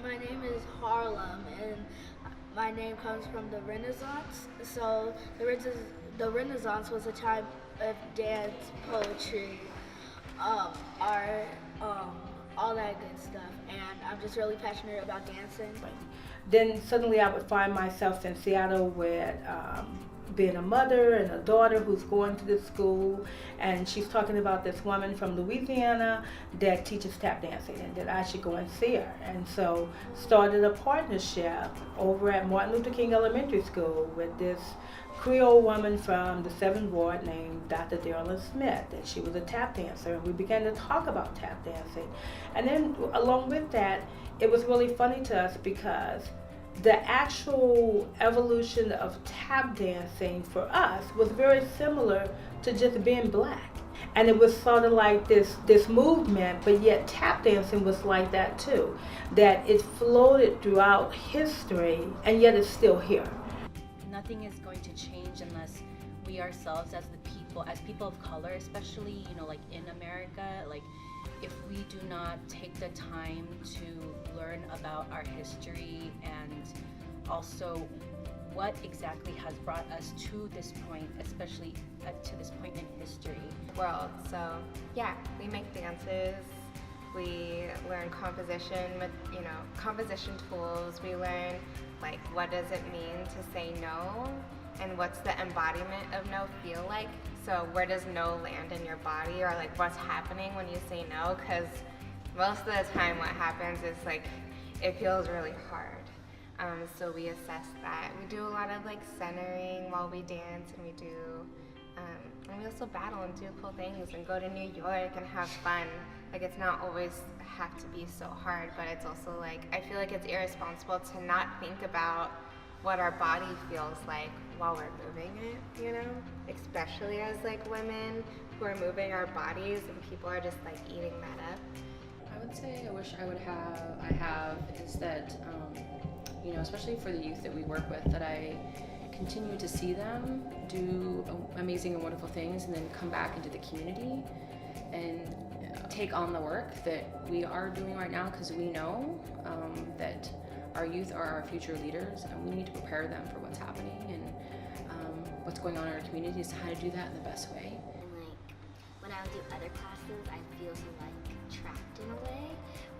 My name is Harlem, and my name comes from the Renaissance. So the Renaissance was a time of dance, poetry, art, all that good stuff. And I'm just really passionate about dancing. Then suddenly I would find myself in Seattle with being a mother and a daughter who's going to this school, and she's talking about this woman from Louisiana that teaches tap dancing and that I should go and see her. And so started a partnership over at Martin Luther King Elementary School with this Creole woman from the 7th Ward named Dr. Darylyn Smith, and she was a tap dancer, and we began to talk about tap dancing. And then along with that, it was really funny to us because the actual evolution of tap dancing for us was very similar to just being black. And it was sort of like this movement, but yet tap dancing was like that too. That it floated throughout history, and yet it's still here. Nothing is going to change unless we ourselves as people of color, especially, like in America, like if we do not take the time to learn about our history and also what exactly has brought us to this point, especially to this point in history. World. So yeah, we make dances, we learn composition with composition tools, we learn like what does it mean to say no and what's the embodiment of no feel like. So where does no land in your body, or like what's happening when you say no, because most of the time what happens is like it feels really hard. So we assess that. We do a lot of like centering while we dance, and we also battle and do cool things and go to New York and have fun. Like it's not always have to be so hard, but it's also like I feel like it's irresponsible to not think about what our body feels like while we're moving it, especially as like women who are moving our bodies and people are just like eating that up. I would say I wish I have is that, especially for the youth that we work with, that I continue to see them do amazing and wonderful things and then come back into the community and take on the work that we are doing right now, because we know that our youth are our future leaders and we need to prepare them for what's happening and what's going on in our communities, how to do that in the best way. And like when I would do other classes, I feel so like trapped in a way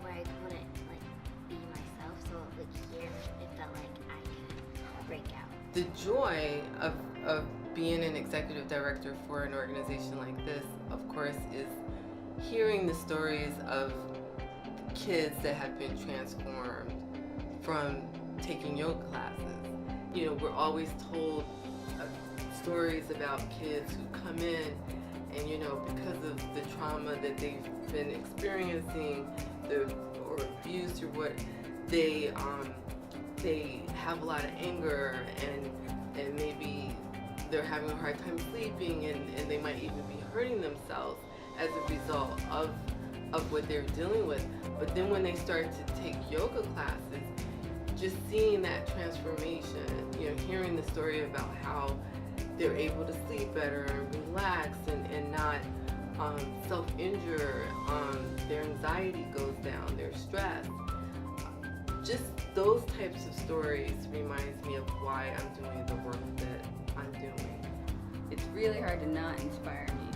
where I couldn't like be myself. So like here, it felt like I could break out. The joy of being an executive director for an organization like this, of course, is hearing the stories of kids that have been transformed from taking yoga classes. We're always told stories about kids who come in and, because of the trauma that they've been experiencing, or abuse or what, they have a lot of anger and maybe they're having a hard time sleeping and they might even be hurting themselves as a result of what they're dealing with. But then when they start to take yoga classes, just seeing that transformation, hearing the story about how they're able to sleep better and relax and not self-injure, their anxiety goes down, their stress. Just those types of stories reminds me of why I'm doing the work that I'm doing. It's really hard to not inspire me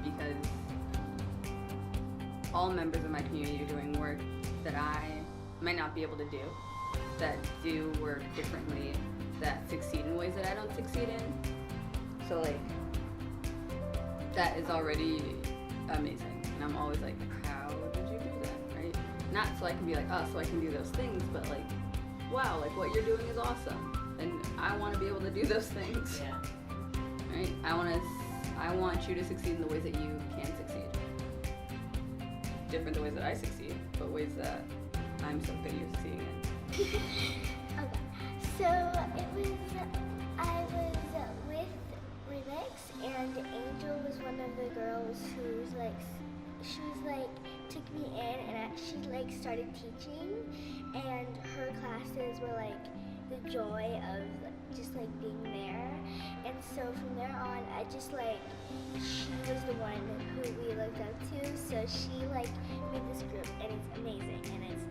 because all members of my community are doing work that I might not be able to do, that do work differently, that succeed in ways that I don't succeed in. So like, that is already amazing. And I'm always like, how did you do that, right? Not so I can be like, oh, so I can do those things, but like, wow, like what you're doing is awesome. And I want to be able to do those things. Yeah. Right? I want you to succeed in the ways that you can succeed. Different the ways that I succeed, but ways that I'm so good at you succeeding in. Okay, so I was with Remix, and Angel was one of the girls she took me in, and she started teaching, and her classes were the joy of just being there. And so from there on, she was the one who we looked up to, so she made this group, and it's amazing, and it's